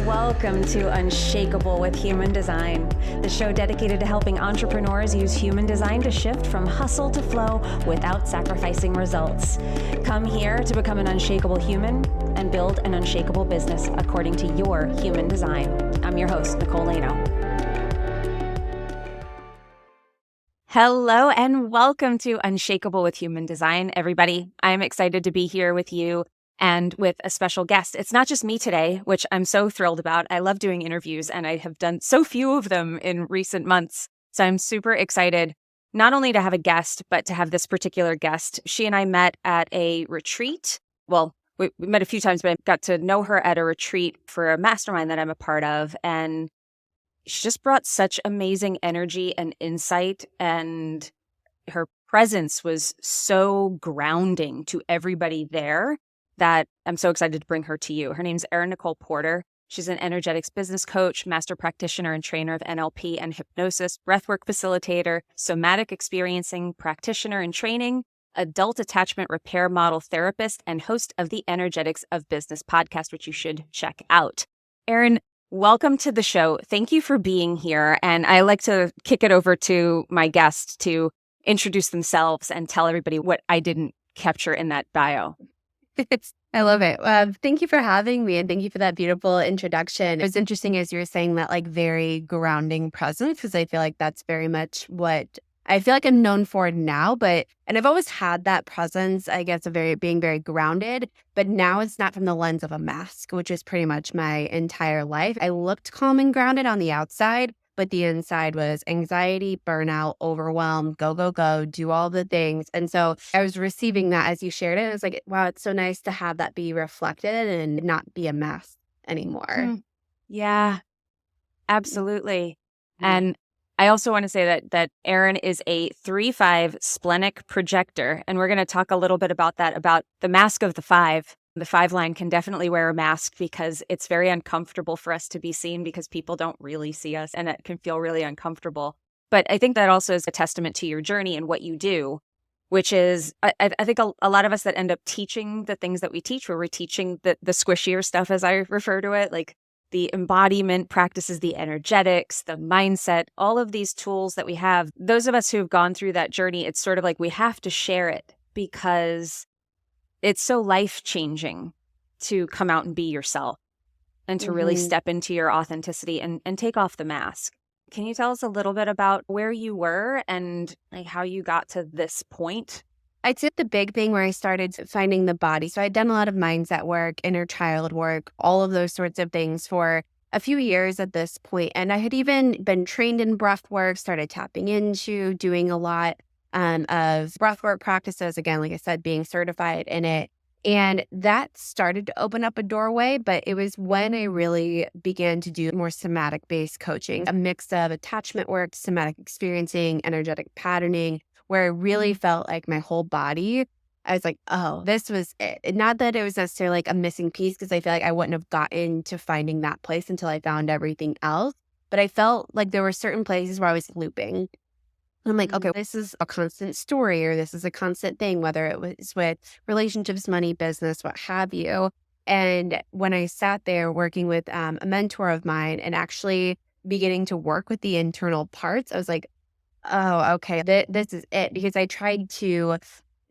Welcome to Unshakeable with Human Design, the show dedicated to helping entrepreneurs use human design to shift from hustle to flow without sacrificing results. Come here to become an unshakable human and build an unshakable business according to your human design. I'm your host, Nicole Lano. Hello and welcome to Unshakeable with Human Design, everybody. I'm excited to be here with you and with a special guest. It's not just me today, which I'm so thrilled about. I love doing interviews and I have done so few of them in recent months. So I'm super excited not only to have a guest, but to have this particular guest. She and I met at a retreat. Well, we met a few times, but I got to know her at a retreat for a mastermind that I'm a part of. And she just brought such amazing energy and insight, and her presence was so grounding to everybody there that I'm so excited to bring her to you. Her name's Erin Nicole Porter. She's an energetics business coach, master practitioner and trainer of NLP and hypnosis, breathwork facilitator, somatic experiencing practitioner and training, adult attachment repair model therapist, and host of the Energetics of Business podcast, which you should check out. Erin, welcome to the show. Thank you for being here. And I like to kick it over to my guest to introduce themselves and tell everybody what I didn't capture in that bio. I love it. Thank you for having me, and thank you for that beautiful introduction. It was interesting as you were saying that, like, very grounding presence, because I feel like that's very much what I feel like I'm known for now. And I've always had that presence, I guess, of being very grounded, but now it's not from the lens of a mask, which is pretty much my entire life. I looked calm and grounded on the outside, but the inside was anxiety, burnout, overwhelm, go, do all the things. And so I was receiving that as you shared it. I was like, wow, it's so nice to have that be reflected and not be a mess anymore. Yeah, absolutely. And I also want to say that Erin is a 3/5 Splenic projector. And we're going to talk a little bit about that, about the mask of the 5. The 5 line can definitely wear a mask because it's very uncomfortable for us to be seen because people don't really see us, and it can feel really uncomfortable. But I think that also is a testament to your journey and what you do, which is, I think a lot of us that end up teaching the things that we teach, where we're teaching the squishier stuff, as I refer to it, like the embodiment practices, the energetics, the mindset, all of these tools that we have. Those of us who have gone through that journey, it's sort of like we have to share it because it's so life-changing to come out and be yourself and to really step into your authenticity and take off the mask. Can you tell us a little bit about where you were and like how you got to this point? I'd say the big thing where I started finding the body. So I'd done a lot of mindset work, inner child work, all of those sorts of things for a few years at this point. And I had even been trained in breath work, started tapping into, doing a lot of breathwork practices. Again, like I said, being certified in it. And that started to open up a doorway, but it was when I really began to do more somatic based coaching, a mix of attachment work, somatic experiencing, energetic patterning, where I really felt like my whole body, I was like, oh, this was it. Not that it was necessarily like a missing piece, because I feel like I wouldn't have gotten to finding that place until I found everything else. But I felt like there were certain places where I was looping. I'm like, okay, this is a constant story, or this is a constant thing, whether it was with relationships, money, business, what have you. And when I sat there working with a mentor of mine and actually beginning to work with the internal parts, I was like, oh, okay, this is it. Because I tried to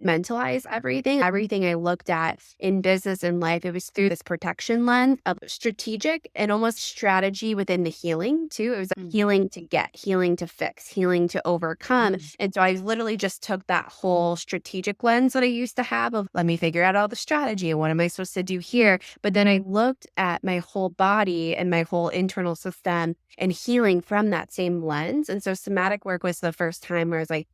mentalize everything I looked at in business and life. It was through this protection lens of strategic and almost strategy within the healing too. It was healing to get, healing to fix, healing to overcome. And so I literally just took that whole strategic lens that I used to have of, let me figure out all the strategy and what am I supposed to do here. But then I looked at my whole body and my whole internal system and healing from that same lens. And so somatic work was the first time where I was like,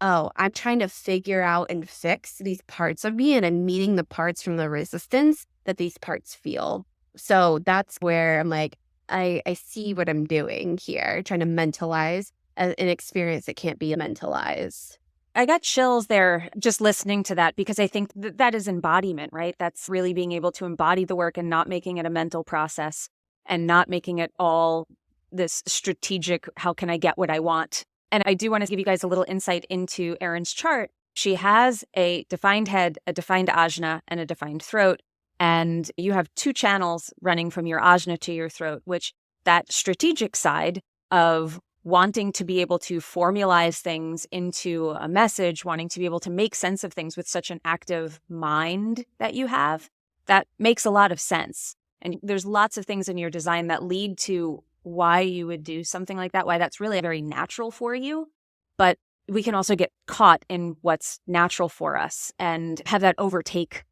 oh, I'm trying to figure out and fix these parts of me, and I'm meeting the parts from the resistance that these parts feel. So that's where I'm like, I see what I'm doing here, trying to mentalize an experience that can't be mentalized. I got chills there just listening to that, because I think that is embodiment, right? That's really being able to embody the work and not making it a mental process and not making it all this strategic, how can I get what I want? And I do want to give you guys a little insight into Erin's chart. She has a defined head, a defined ajna, and a defined throat. And you have two channels running from your ajna to your throat, which that strategic side of wanting to be able to formalize things into a message, wanting to be able to make sense of things with such an active mind that you have, that makes a lot of sense. And there's lots of things in your design that lead to why you would do something like that, why that's really very natural for you. But we can also get caught in what's natural for us and have that overtake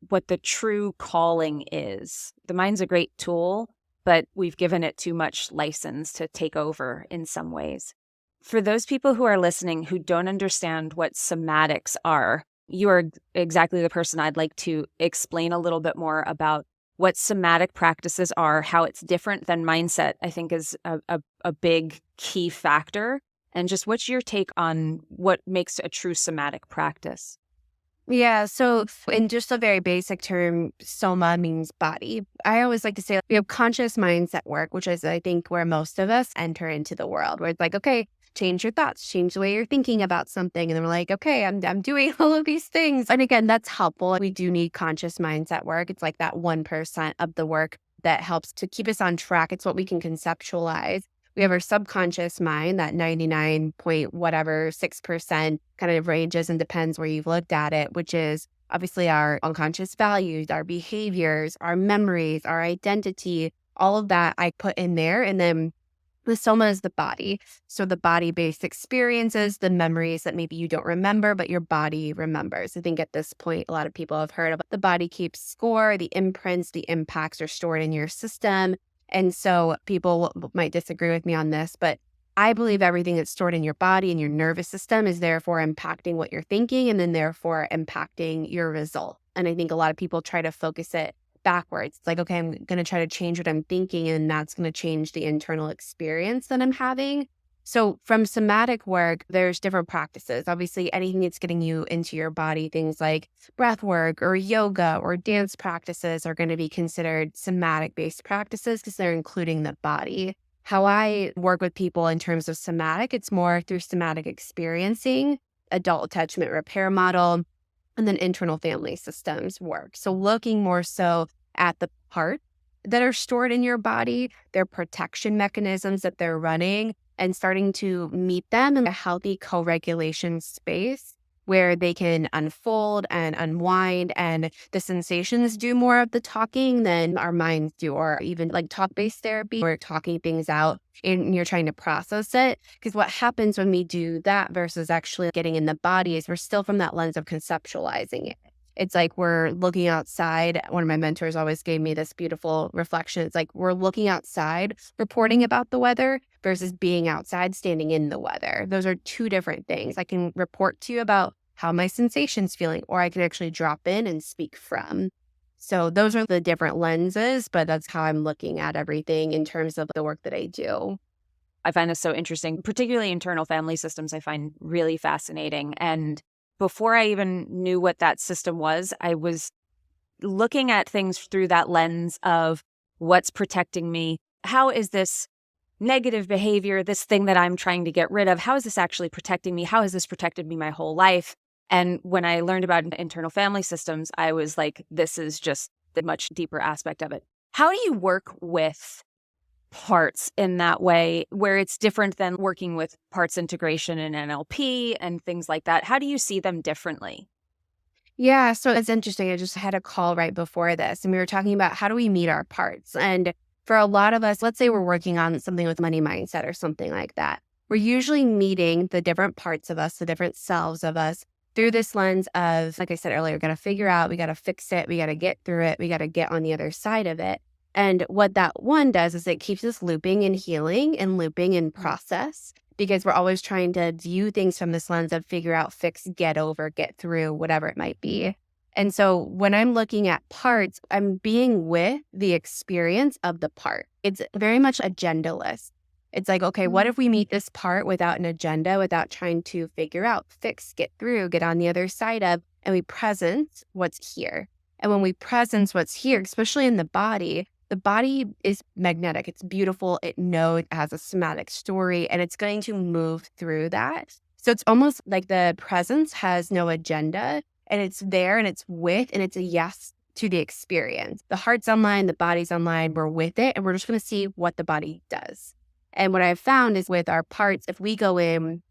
what the true calling is. The mind's a great tool, but we've given it too much license to take over in some ways. For those people who are listening who don't understand what somatics are, you are exactly the person I'd like to explain a little bit more about what somatic practices are, how it's different than mindset, I think is a big key factor. And just what's your take on what makes a true somatic practice? Yeah, so in just a very basic term, soma means body. I always like to say we have conscious minds at work, which is, I think, where most of us enter into the world, where it's like, okay, change your thoughts, change the way you're thinking about something. And then we're like, okay, I'm doing all of these things. And again, that's helpful. We do need conscious minds at work. It's like that 1% of the work that helps to keep us on track. It's what we can conceptualize. We have our subconscious mind, that 99 point whatever 6% kind of ranges and depends where you've looked at it, which is obviously our unconscious values, our behaviors, our memories, our identity, all of that I put in there. And then the soma is the body. So the body-based experiences, the memories that maybe you don't remember, but your body remembers. I think at this point, a lot of people have heard about the body keeps score, the imprints, the impacts are stored in your system. And so people might disagree with me on this, but I believe everything that's stored in your body and your nervous system is therefore impacting what you're thinking and then therefore impacting your result. And I think a lot of people try to focus it backwards. It's like, okay, I'm going to try to change what I'm thinking and that's going to change the internal experience that I'm having. So from somatic work, there's different practices. Obviously, anything that's getting you into your body, things like breath work or yoga or dance practices are going to be considered somatic-based practices because they're including the body. How I work with people in terms of somatic, it's more through somatic experiencing, adult attachment repair model, and then internal family systems work. So looking more so at the parts that are stored in your body, their protection mechanisms that they're running, and starting to meet them in a healthy co-regulation space where they can unfold and unwind and the sensations do more of the talking than our minds do, or even like talk-based therapy where talking things out and you're trying to process it. Because what happens when we do that versus actually getting in the body is we're still from that lens of conceptualizing it. It's like we're looking outside. One of my mentors always gave me this beautiful reflection. It's like we're looking outside, reporting about the weather versus being outside, standing in the weather. Those are two different things. I can report to you about how my sensation's feeling, or I can actually drop in and speak from. So those are the different lenses, but that's how I'm looking at everything in terms of the work that I do. I find this so interesting, particularly internal family systems, I find really fascinating. And before I even knew what that system was, I was looking at things through that lens of what's protecting me. How is this negative behavior, this thing that I'm trying to get rid of, how is this actually protecting me? How has this protected me my whole life? And when I learned about internal family systems, I was like, this is just the much deeper aspect of it. How do you work with parts in that way where it's different than working with parts integration in NLP and things like that? How do you see them differently? Yeah, so it's interesting. I just had a call right before this, and we were talking about how do we meet our parts. And for a lot of us, let's say we're working on something with money mindset or something like that. We're usually meeting the different parts of us, the different selves of us through this lens of, like I said earlier, we got to figure out, we got to fix it, we got to get through it, we got to get on the other side of it. And what that one does is it keeps us looping and healing and looping in process because we're always trying to view things from this lens of figure out, fix, get over, get through, whatever it might be. And so when I'm looking at parts, I'm being with the experience of the part. It's very much agendaless. It's like, okay, what if we meet this part without an agenda, without trying to figure out, fix, get through, get on the other side of, and we presence what's here. And when we presence what's here, especially in the body is magnetic. It's beautiful. It knows it has a somatic story and it's going to move through that. So it's almost like the presence has no agenda and it's there and it's with and it's a yes to the experience. The heart's online, the body's online, we're with it, and we're just going to see what the body does. And what I've found is with our parts, if we go in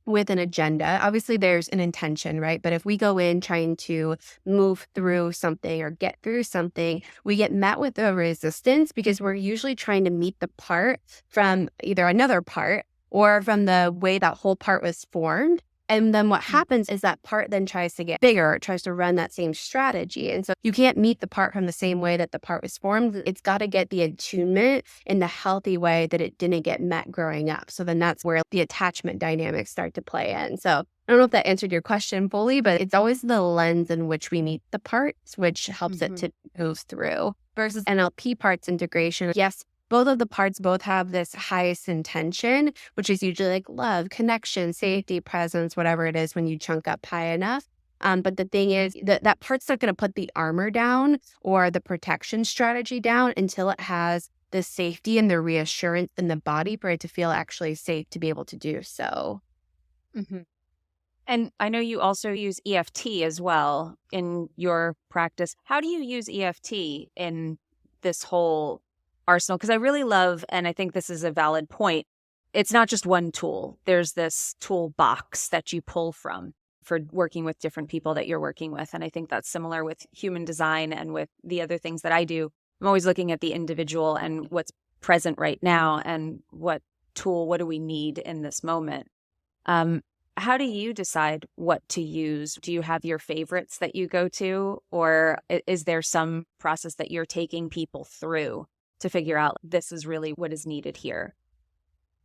with an agenda, obviously there's an intention, right? But if we go in trying to move through something or get through something, we get met with a resistance because we're usually trying to meet the part from either another part or from the way that whole part was formed. And then what happens is that part then tries to get bigger, it tries to run that same strategy. And so you can't meet the part from the same way that the part was formed. It's got to get the attunement in the healthy way that it didn't get met growing up. So then that's where the attachment dynamics start to play in. So I don't know if that answered your question fully, but it's always the lens in which we meet the parts, which helps it to move through. Versus NLP parts integration. Yes, both of the parts both have this highest intention, which is usually like love, connection, safety, presence, whatever it is when you chunk up high enough. But the thing is that part's not going to put the armor down or the protection strategy down until it has the safety and the reassurance in the body for it to feel actually safe to be able to do so. And I know you also use EFT as well in your practice. How do you use EFT in this whole arsenal? Because I really love, and I think this is a valid point, it's not just one tool. There's this toolbox that you pull from for working with different people that you're working with. And I think that's similar with human design and with the other things that I do. I'm always looking at the individual and what's present right now and what tool, what do we need in this moment. How do you decide what to use? Do you have your favorites that you go to, or is there some process that you're taking people through to figure out this is really what is needed here?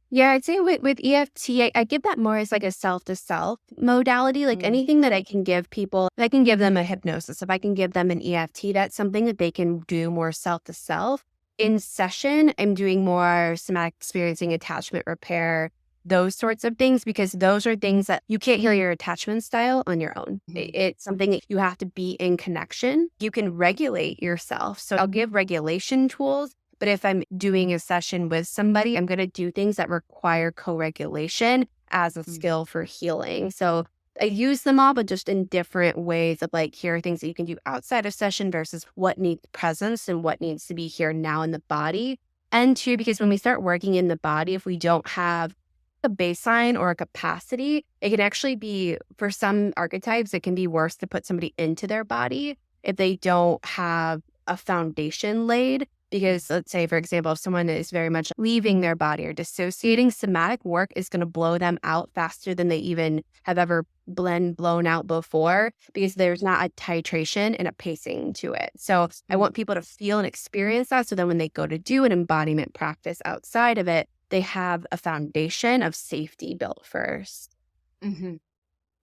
Yeah, I'd say with EFT, I give that more as like a self-to-self modality, like anything that I can give people. If I can give them a hypnosis, if I can give them an EFT, that's something that they can do more self-to-self. In session, I'm doing more somatic experiencing, attachment repair, those sorts of things, because those are things that you can't heal your attachment style on your own. It's something that you have to be in connection. You can regulate yourself. So I'll give regulation tools. But if I'm doing a session with somebody, I'm going to do things that require co-regulation as a skill for healing. So I use them all, but just in different ways of like, here are things that you can do outside of session versus what needs presence and what needs to be here now in the body. And two, because when we start working in the body, if we don't have a baseline or a capacity, it can actually be, for some archetypes, it can be worse to put somebody into their body if they don't have a foundation laid. Because let's say, for example, if someone is very much leaving their body or dissociating, somatic work is going to blow them out faster than they even have ever blown out before, because there's not a titration and a pacing to it. So I want people to feel and experience that. So then when they go to do an embodiment practice outside of it, they have a foundation of safety built first.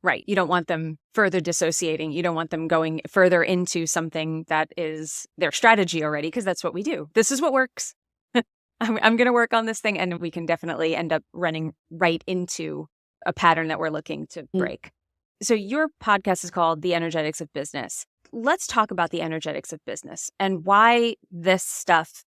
Right. You don't want them further dissociating. You don't want them going further into something that is their strategy already, because that's what we do. This is what works. I'm going to work on this thing, and we can definitely end up running right into a pattern that we're looking to break. So your podcast is called The Energetics of Business. Let's talk about the energetics of business and why this stuff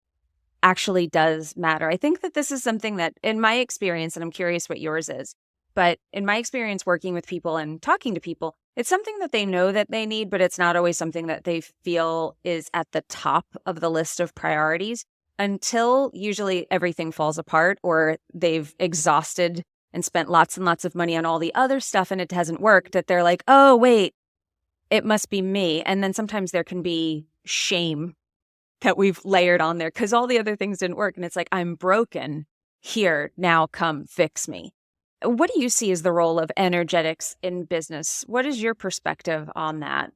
actually does matter. I think that this is something that, in my experience, and I'm curious what yours is, but in my experience working with people and talking to people, it's something that they know that they need, but it's not always something that they feel is at the top of the list of priorities until usually everything falls apart or they've exhausted and spent lots and lots of money on all the other stuff and it hasn't worked, that they're like, oh, wait, it must be me. And then sometimes there can be shame that we've layered on there because all the other things didn't work. And it's like, I'm broken. Here, now come fix me. What do you see as the role of energetics in business? What is your perspective on that?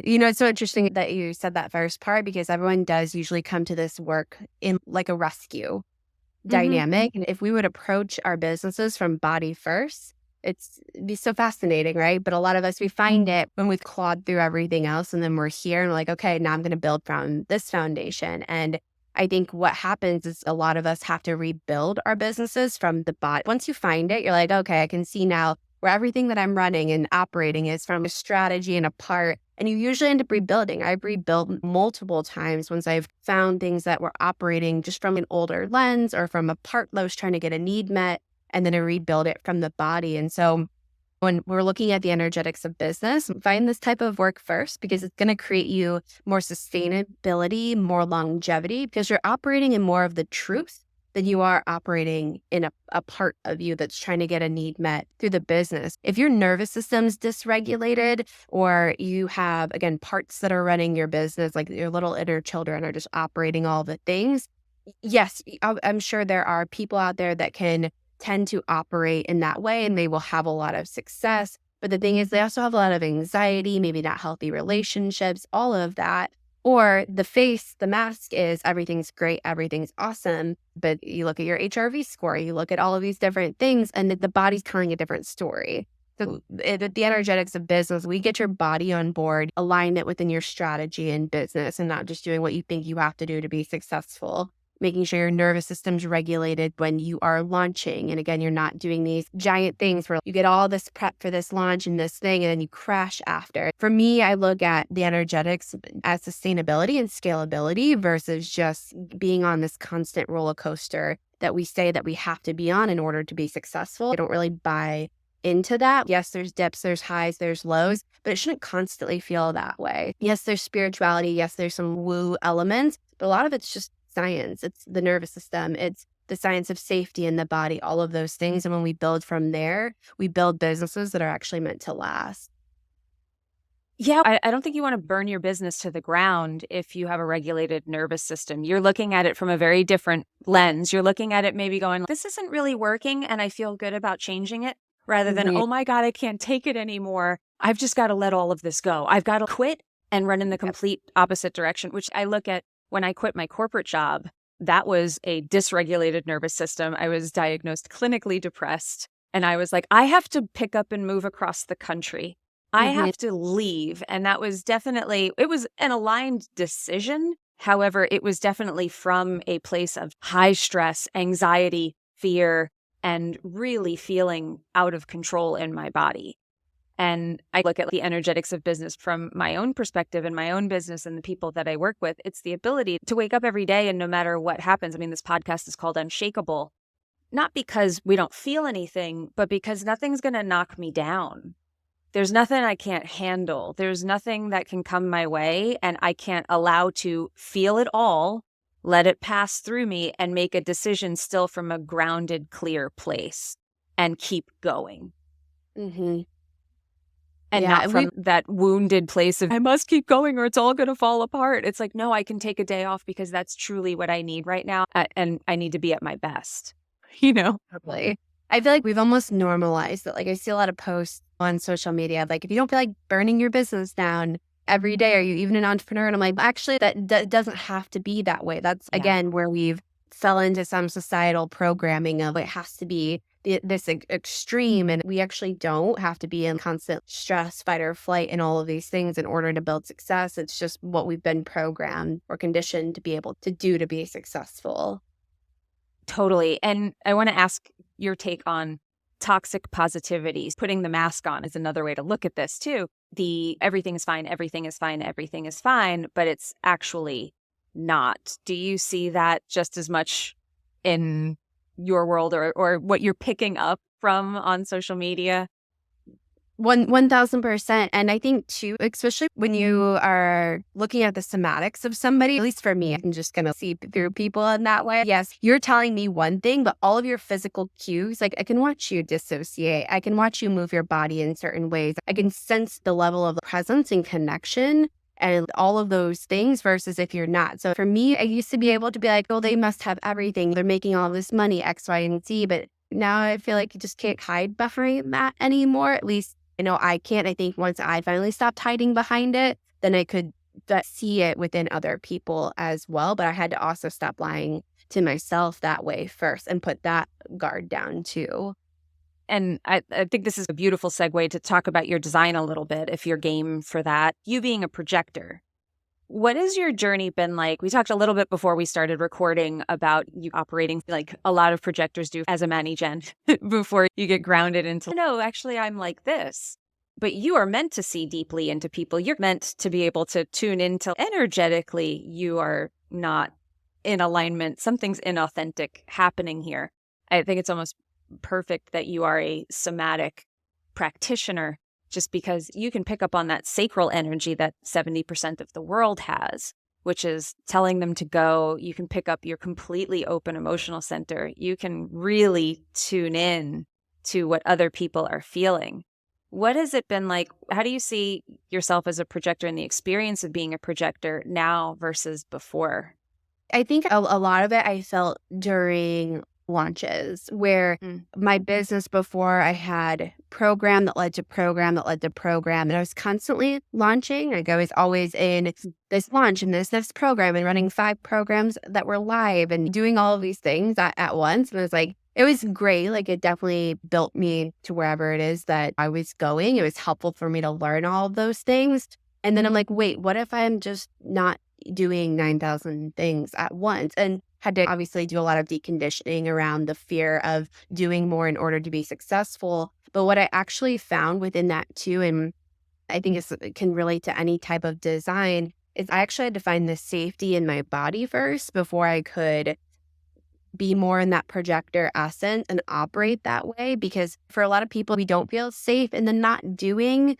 You know, it's so interesting that you said that first part, because everyone does usually come to this work in like a rescue dynamic. And if we would approach our businesses from body first, it'd be so fascinating, right? But a lot of us, we find it when we've clawed through everything else and then we're here and we're like, okay, now I'm going to build from this foundation. And I think what happens is a lot of us have to rebuild our businesses from the body. Once you find it, you're like, okay, I can see now where everything that I'm running and operating is from a strategy and a part. And you usually end up rebuilding. I've rebuilt multiple times once I've found things that were operating just from an older lens or from a part that was trying to get a need met, and then I rebuild it from the body. And so When we're looking at the energetics of business, find this type of work first because it's going to create you more sustainability, more longevity, because you're operating in more of the truth than you are operating in a part of you that's trying to get a need met through the business. If your nervous system's dysregulated or you have, again, parts that are running your business, like your little inner children are just operating all the things, yes, I'm sure there are people out there that can tend to operate in that way and they will have a lot of success. But the thing is, they also have a lot of anxiety, maybe not healthy relationships, all of that. Or the mask is everything's great, everything's awesome. But you look at your HRV score, you look at all of these different things, and the body's telling a different story. So the energetics of business, we get your body on board, align it within your strategy in business and not just doing what you think you have to do to be successful. Making sure your nervous system's regulated when you are launching. And again, you're not doing these giant things where you get all this prep for this launch and this thing, and then you crash after. For me, I look at the energetics as sustainability and scalability versus just being on this constant roller coaster that we say that we have to be on in order to be successful. I don't really buy into that. Yes, there's dips, there's highs, there's lows, but it shouldn't constantly feel that way. Yes, there's spirituality. Yes, there's some woo elements, but a lot of it's just science. It's the nervous system. It's the science of safety in the body, all of those things. And when we build from there, we build businesses that are actually meant to last. Yeah, I don't think you want to burn your business to the ground if you have a regulated nervous system. You're looking at it from a very different lens. You're looking at it maybe going, this isn't really working and I feel good about changing it, rather than, oh my God, I can't take it anymore. I've just got to let all of this go. I've got to quit and run in the complete opposite direction, which I look at when I quit my corporate job. That was a dysregulated nervous system. I was diagnosed clinically depressed. And I was like, I have to pick up and move across the country. I have to leave. And that was it was an aligned decision. However, it was definitely from a place of high stress, anxiety, fear, and really feeling out of control in my body. And I look at the energetics of business from my own perspective and my own business and the people that I work with. It's the ability to wake up every day and no matter what happens. I mean, this podcast is called Unshakeable, not because we don't feel anything, but because nothing's going to knock me down. There's nothing I can't handle. There's nothing that can come my way and I can't allow to feel it all, let it pass through me and make a decision still from a grounded, clear place and keep going. And not from that wounded place of, I must keep going or it's all going to fall apart. It's like, no, I can take a day off because that's truly what I need right now. And I need to be at my best, Totally. I feel like we've almost normalized that. Like I see a lot of posts on social media, like if you don't feel like burning your business down every day, are you even an entrepreneur? And I'm like, actually, that doesn't have to be that way. That's, again, where we've fell into some societal programming of it has to be this extreme. And we actually don't have to be in constant stress, fight or flight, and all of these things in order to build success. It's just what we've been programmed or conditioned to be able to do to be successful. Totally. And I want to ask your take on toxic positivity. Putting the mask on is another way to look at this too. Everything is fine, everything is fine, everything is fine, but it's actually not. Do you see that just as much in your world or what you're picking up from on social media? 1,000%. And I think too, especially when you are looking at the somatics of somebody, at least for me, I'm just going to see through people in that way. Yes, you're telling me one thing, but all of your physical cues, like I can watch you dissociate. I can watch you move your body in certain ways. I can sense the level of presence and connection and all of those things versus if you're not. So for me, I used to be able to be like, oh, they must have everything. They're making all this money, X, Y, and Z. But now I feel like you just can't hide behind that anymore. At least I can't. I think once I finally stopped hiding behind it, then I could see it within other people as well. But I had to also stop lying to myself that way first and put that guard down too. And I think this is a beautiful segue to talk about your design a little bit, if you're game for that. You being a projector, what has your journey been like? We talked a little bit before we started recording about you operating like a lot of projectors do as a mani-gen before you get grounded into, no, actually, I'm like this. But you are meant to see deeply into people. You're meant to be able to tune into energetically. You are not in alignment. Something's inauthentic happening here. I think it's almost perfect that you are a somatic practitioner, just because you can pick up on that sacral energy that 70% of the world has, which is telling them to go. You can pick up your completely open emotional center. You can really tune in to what other people are feeling. What has it been like? How do you see yourself as a projector and the experience of being a projector now versus before? I think a lot of it I felt during launches where Mm. my business before I had program that led to program that led to program. And I was constantly launching. Like I was always in this launch and this program and running 5 programs that were live and doing all of these things at once. And it was like, it was great. Like it definitely built me to wherever it is that I was going. It was helpful for me to learn all of those things. And then I'm like, wait, what if I'm just not doing 9,000 things at once? And had to obviously do a lot of deconditioning around the fear of doing more in order to be successful. But what I actually found within that too, and I think it can relate to any type of design, is I actually had to find the safety in my body first before I could be more in that projector essence and operate that way. Because for a lot of people, we don't feel safe in the not doing.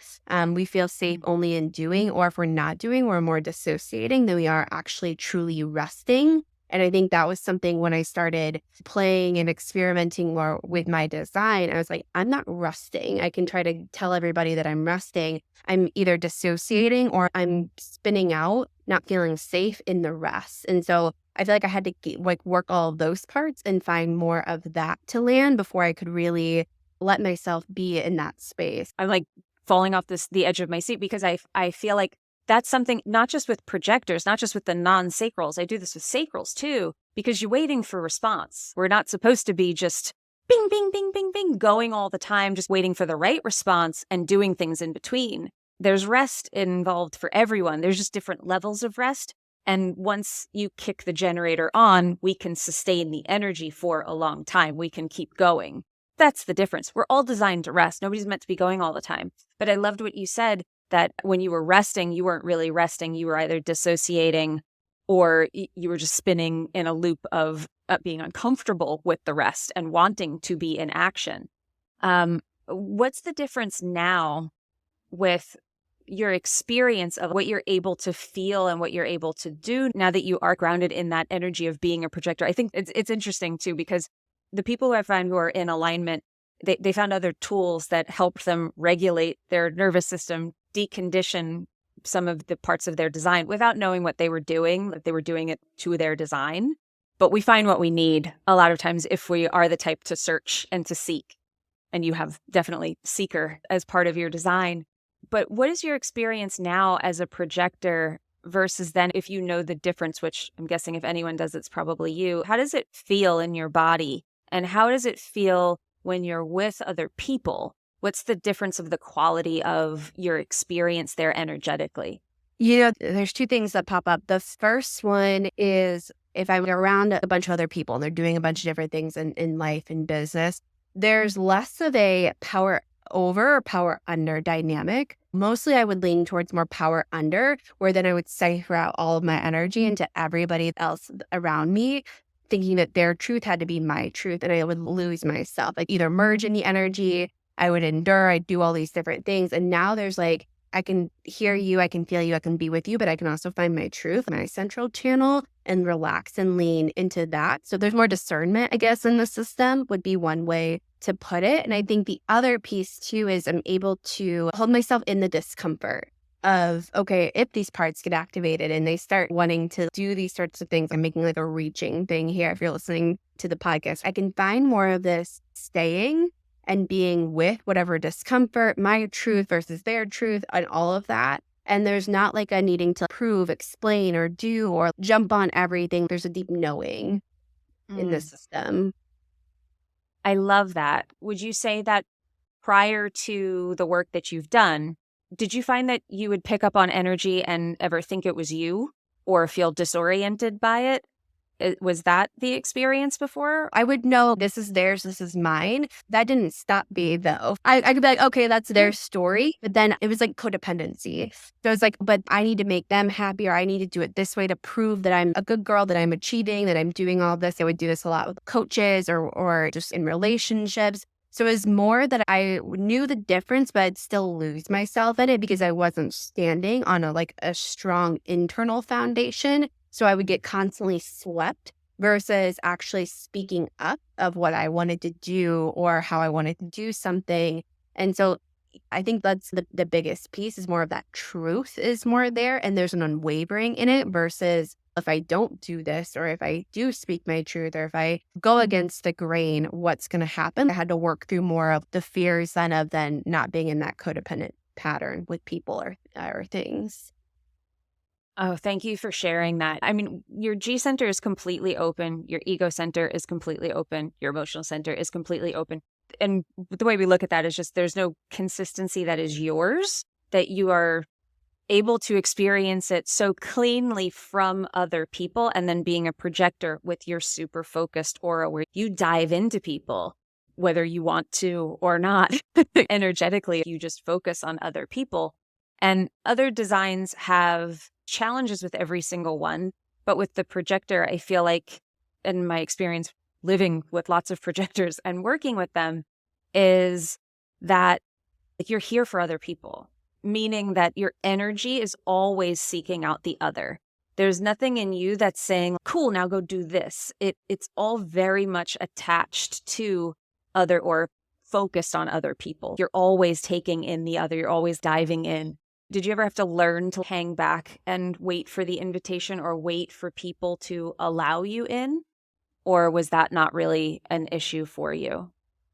We feel safe only in doing, or if we're not doing, we're more dissociating than we are actually truly resting. And I think that was something when I started playing and experimenting more with my design, I was like, I'm not resting. I can try to tell everybody that I'm resting. I'm either dissociating or I'm spinning out, not feeling safe in the rest. And so I feel like I had to work all of those parts and find more of that to land before I could really let myself be in that space. I'm like falling off the edge of my seat because I feel like that's something, not just with projectors, not just with the non-sacrals. I do this with sacrals too, because you're waiting for response. We're not supposed to be just bing, bing, bing, bing, bing, going all the time, just waiting for the right response and doing things in between. There's rest involved for everyone. There's just different levels of rest. And once you kick the generator on, we can sustain the energy for a long time. We can keep going. That's the difference. We're all designed to rest. Nobody's meant to be going all the time. But I loved what you said, that when you were resting, you weren't really resting. You were either dissociating or you were just spinning in a loop of being uncomfortable with the rest and wanting to be in action. What's the difference now with your experience of what you're able to feel and what you're able to do now that you are grounded in that energy of being a projector? I think it's interesting too, because the people who I find who are in alignment, they found other tools that helped them regulate their nervous system, decondition some of the parts of their design without knowing what they were doing, that they were doing it to their design. But we find what we need a lot of times if we are the type to search and to seek. And you have definitely seeker as part of your design. But what is your experience now as a projector versus then, if you know the difference, which I'm guessing if anyone does, it's probably you. How does it feel in your body? And how does it feel when you're with other people? What's the difference of the quality of your experience there energetically? You know, there's 2 things that pop up. The first one is if I'm around a bunch of other people and they're doing a bunch of different things in life and business, there's less of a power over or power under dynamic. Mostly I would lean towards more power under, where then I would cipher out all of my energy into everybody else around me, thinking that their truth had to be my truth, and I would lose myself. Like either merge in the energy, I would endure, I'd do all these different things. And now there's like, I can hear you, I can feel you, I can be with you, but I can also find my truth, my central channel, and relax and lean into that. So there's more discernment, I guess, in the system would be one way to put it. And I think the other piece too is I'm able to hold myself in the discomfort of, okay, if these parts get activated and they start wanting to do these sorts of things, I'm making like a reaching thing here. If you're listening to the podcast, I can find more of this staying and being with whatever discomfort, my truth versus their truth, and all of that. And there's not like a needing to prove, explain, or do, or jump on everything. There's a deep knowing in the system. I love that. Would you say that prior to the work that you've done, did you find that you would pick up on energy and ever think it was you or feel disoriented by it? Was that the experience before? I would know this is theirs, this is mine. That didn't stop me though. I could be like, okay, that's their story. But then it was like codependency. So it's like, but I need to make them happy, or I need to do it this way to prove that I'm a good girl, that I'm achieving, that I'm doing all this. I would do this a lot with coaches or just in relationships. So it was more that I knew the difference, but I'd still lose myself in it because I wasn't standing on a strong internal foundation. So I would get constantly swept versus actually speaking up of what I wanted to do or how I wanted to do something. And so I think that's the biggest piece is more of that truth is more there and there's an unwavering in it versus if I don't do this or if I do speak my truth or if I go against the grain, what's going to happen? I had to work through more of the fears than not being in that codependent pattern with people or things. Oh, thank you for sharing that. I mean, your G center is completely open. Your ego center is completely open. Your emotional center is completely open. And the way we look at that is just there's no consistency that is yours, that you are able to experience it so cleanly from other people. And then being a projector with your super focused aura where you dive into people, whether you want to or not, energetically, you just focus on other people. And other designs have challenges with every single one. But with the projector, I feel like, in my experience living with lots of projectors and working with them, is that like you're here for other people, meaning that your energy is always seeking out the other. There's nothing in you that's saying, cool, now go do this. It's all very much attached to other or focused on other people. You're always taking in the other. You're always diving in. Did you ever have to learn to hang back and wait for the invitation or wait for people to allow you in? Or was that not really an issue for you?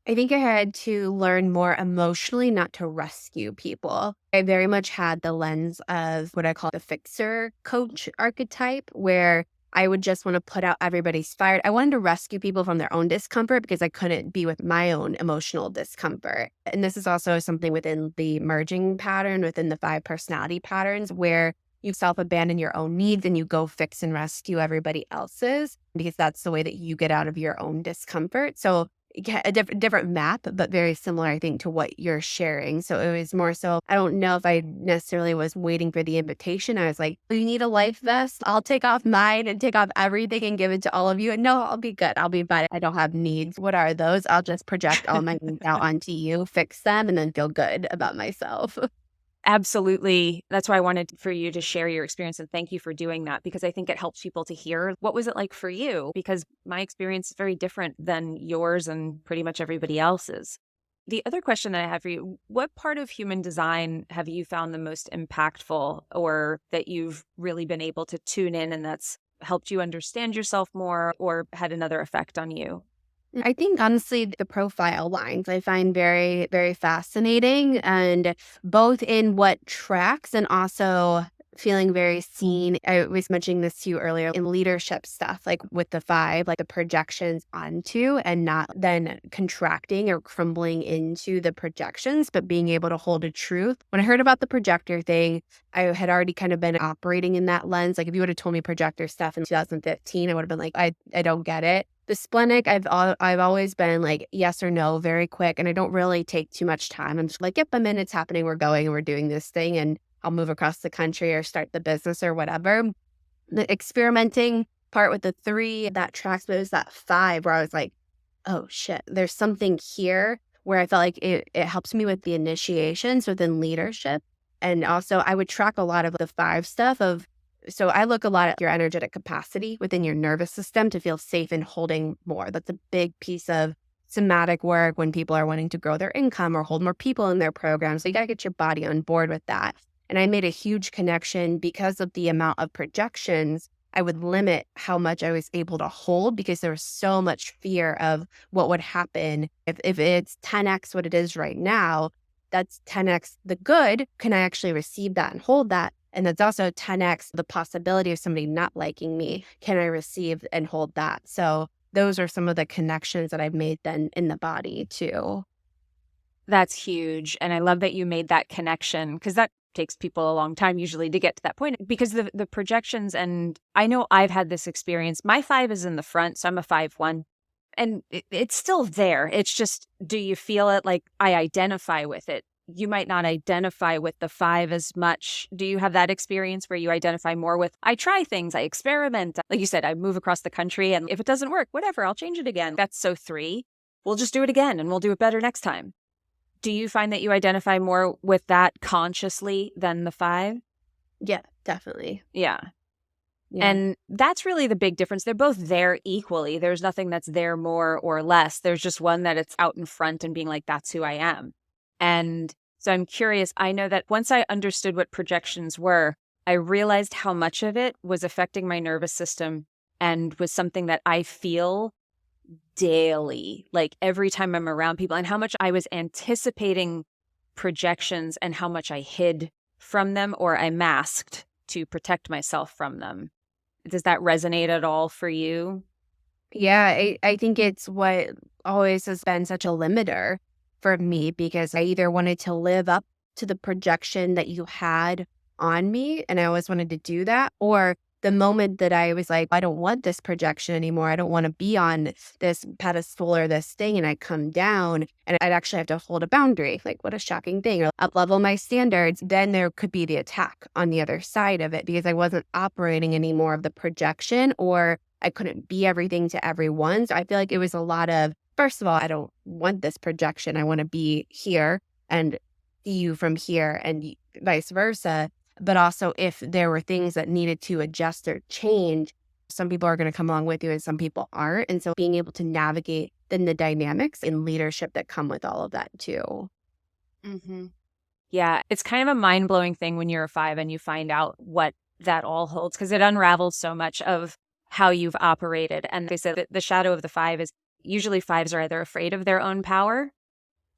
I think I had to learn more emotionally not to rescue people. I very much had the lens of what I call the fixer coach archetype, where I would just want to put out everybody's fire. I wanted to rescue people from their own discomfort because I couldn't be with my own emotional discomfort. And this is also something within the merging pattern, within the 5 personality patterns, where you self-abandon your own needs and you go fix and rescue everybody else's because that's the way that you get out of your own discomfort. So yeah, a different map, but very similar, I think, to what you're sharing. So it was more so, I don't know if I necessarily was waiting for the invitation. I was like, "Oh, you need a life vest? I'll take off mine and take off everything and give it to all of you. And no, I'll be good. I'll be fine. I don't have needs. What are those? I'll just project all my needs out onto you, fix them, and then feel good about myself." Absolutely. That's why I wanted for you to share your experience. And thank you for doing that because I think it helps people to hear what was it like for you? Because my experience is very different than yours and pretty much everybody else's. The other question that I have for you, what part of human design have you found the most impactful or that you've really been able to tune in and that's helped you understand yourself more or had another effect on you? I think honestly, the profile lines I find very, very fascinating and both in what tracks and also feeling very seen. I was mentioning this to you earlier in leadership stuff, like with the 5, like the projections onto and not then contracting or crumbling into the projections, but being able to hold a truth. When I heard about the projector thing, I had already kind of been operating in that lens. Like if you would have told me projector stuff in 2015, I would have been like, I don't get it. The splenic, I've always been like yes or no, very quick, and I don't really take too much time. I'm just like, yep, I'm in, it's happening, we're going, and we're doing this thing, and I'll move across the country or start the business or whatever. The experimenting part with the 3, that tracks, but it was that 5 where I was like, oh shit, there's something here where I felt like it helps me with the initiations within leadership. And also I would track a lot of the 5 stuff of so I look a lot at your energetic capacity within your nervous system to feel safe in holding more. That's a big piece of somatic work when people are wanting to grow their income or hold more people in their program. So you got to get your body on board with that. And I made a huge connection because of the amount of projections. I would limit how much I was able to hold because there was so much fear of what would happen if it's 10x what it is right now. That's 10x the good. Can I actually receive that and hold that? And that's also 10x the possibility of somebody not liking me. Can I receive and hold that? So those are some of the connections that I've made then in the body too. That's huge. And I love that you made that connection because that takes people a long time usually to get to that point because the projections, and I know I've had this experience. My 5 is in the front, so I'm a 5-1. And it's still there. It's just, do you feel it? Like I identify with it. You might not identify with the 5 as much. Do you have that experience where you identify more with, I try things, I experiment. Like you said, I move across the country and if it doesn't work, whatever, I'll change it again. That's so 3. we'll just do it again and we'll do it better next time. Do you find that you identify more with that consciously than the 5? Yeah, definitely. Yeah. Yeah. And that's really the big difference. They're both there equally. There's nothing that's there more or less. There's just one that it's out in front and being like, that's who I am. And so I'm curious. I know that once I understood what projections were, I realized how much of it was affecting my nervous system and was something that I feel daily, like every time I'm around people, and how much I was anticipating projections and how much I hid from them or I masked to protect myself from them. Does that resonate at all for you? Yeah, I think it's what always has been such a limiter for me because I either wanted to live up to the projection that you had on me, and I always wanted to do that, or the moment that I was like, I don't want this projection anymore. I don't want to be on this pedestal or this thing, and I come down and I'd actually have to hold a boundary. Like, what a shocking thing, or up level my standards. Then there could be the attack on the other side of it because I wasn't operating anymore of the projection, or I couldn't be everything to everyone. So I feel like it was a lot of, first of all, I don't want this projection. I want to be here and see you from here and vice versa. But also if there were things that needed to adjust or change, some people are going to come along with you and some people aren't. And so being able to navigate then the dynamics and leadership that come with all of that too. Mm-hmm. Yeah, it's kind of a mind-blowing thing when you're a 5 and you find out what that all holds, because it unravels so much of how you've operated. And they said that the shadow of the 5 is usually 5s are either afraid of their own power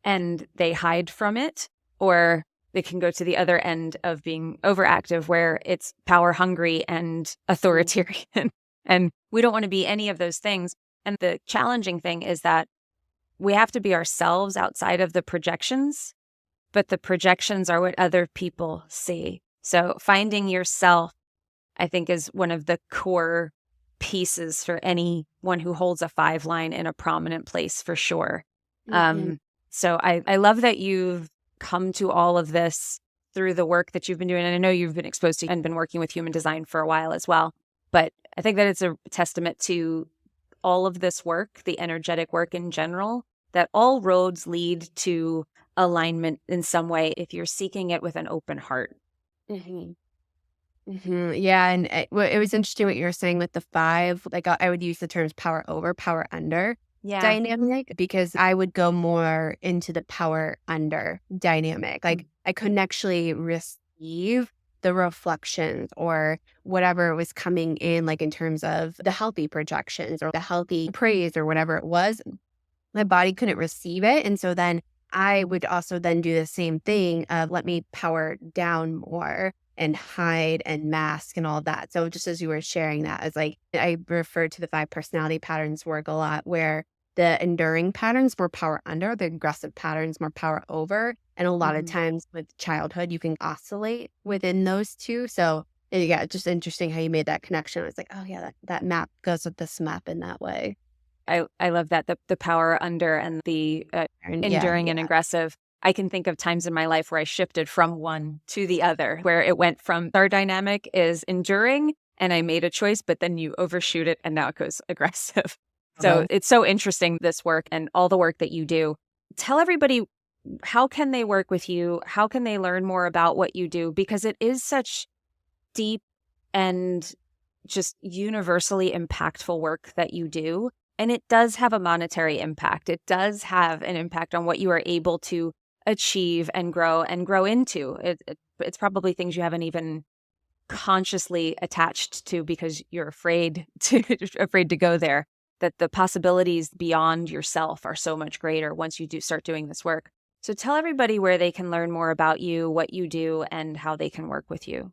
and they hide from it, or they can go to the other end of being overactive where it's power hungry and authoritarian. And we don't want to be any of those things. And the challenging thing is that we have to be ourselves outside of the projections, but the projections are what other people see. So finding yourself, I think, is one of the core pieces for anyone who holds a 5 line in a prominent place for sure. Mm-hmm. So I love that you've come to all of this through the work that you've been doing. And I know you've been exposed to and been working with human design for a while as well. But I think that it's a testament to all of this work, the energetic work in general, that all roads lead to alignment in some way if you're seeking it with an open heart. Mm-hmm. Mm-hmm. Yeah. And it was interesting what you were saying with the 5. Like I would use the terms power over, power under dynamic because I would go more into the power under dynamic. Like I couldn't actually receive the reflections or whatever was coming in, like in terms of the healthy projections or the healthy praise or whatever it was. My body couldn't receive it. And so then I would also then do the same thing of let me power down more and hide and mask and all of that. So just as you were sharing that, it's like I referred to the 5 personality patterns work a lot where the enduring patterns were power under, the aggressive patterns more power over. And a lot of times with childhood, you can oscillate within those two. So yeah, just interesting how you made that connection. I was like, oh yeah, that map goes with this map in that way. I love that, the power under and the enduring and aggressive. I can think of times in my life where I shifted from one to the other, where it went from our dynamic is enduring and I made a choice, but then you overshoot it and now it goes aggressive. So it's so interesting, this work and all the work that you do. Tell everybody, how can they work with you? How can they learn more about what you do? Because it is such deep and just universally impactful work that you do. And it does have a monetary impact. It does have an impact on what you are able to achieve and grow into. It's probably things you haven't even consciously attached to because you're afraid to go there. That the possibilities beyond yourself are so much greater once you do start doing this work. So tell everybody where they can learn more about you, what you do, and how they can work with you.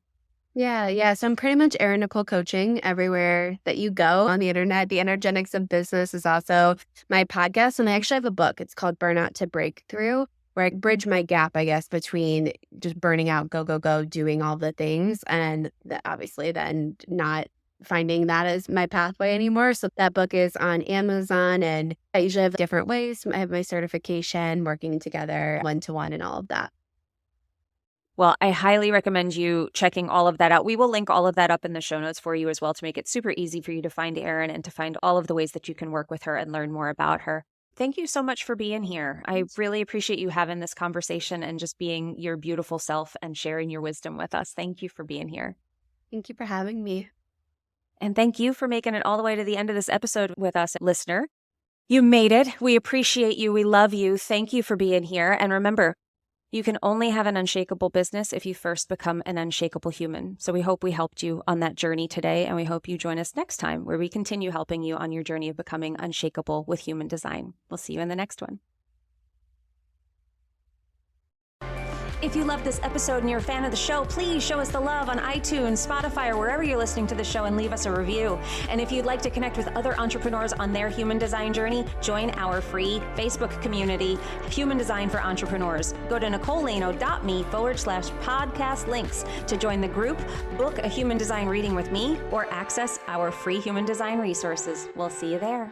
Yeah. So I'm pretty much Erin Nicole coaching everywhere that you go on the internet. The Energetics of Business is also my podcast. And I actually have a book. It's called Burnout to Breakthrough, where I bridge my gap, I guess, between just burning out, go, doing all the things. And obviously then not finding that as my pathway anymore. So that book is on Amazon and I usually have different ways. I have my certification, working together, one-to-one and all of that. Well, I highly recommend you checking all of that out. We will link all of that up in the show notes for you as well to make it super easy for you to find Erin and to find all of the ways that you can work with her and learn more about her. Thank you so much for being here. I really appreciate you having this conversation and just being your beautiful self and sharing your wisdom with us. Thank you for being here. Thank you for having me. And thank you for making it all the way to the end of this episode with us, listener. You made it. We appreciate you. We love you. Thank you for being here. And remember, you can only have an unshakable business if you first become an unshakable human. So we hope we helped you on that journey today, and we hope you join us next time where we continue helping you on your journey of becoming unshakable with human design. We'll see you in the next one. If you love this episode and you're a fan of the show, please show us the love on iTunes, Spotify, or wherever you're listening to the show and leave us a review. And if you'd like to connect with other entrepreneurs on their human design journey, join our free Facebook community, Human Design for Entrepreneurs. Go to nicolelano.me/podcast links to join the group, book a human design reading with me, or access our free human design resources. We'll see you there.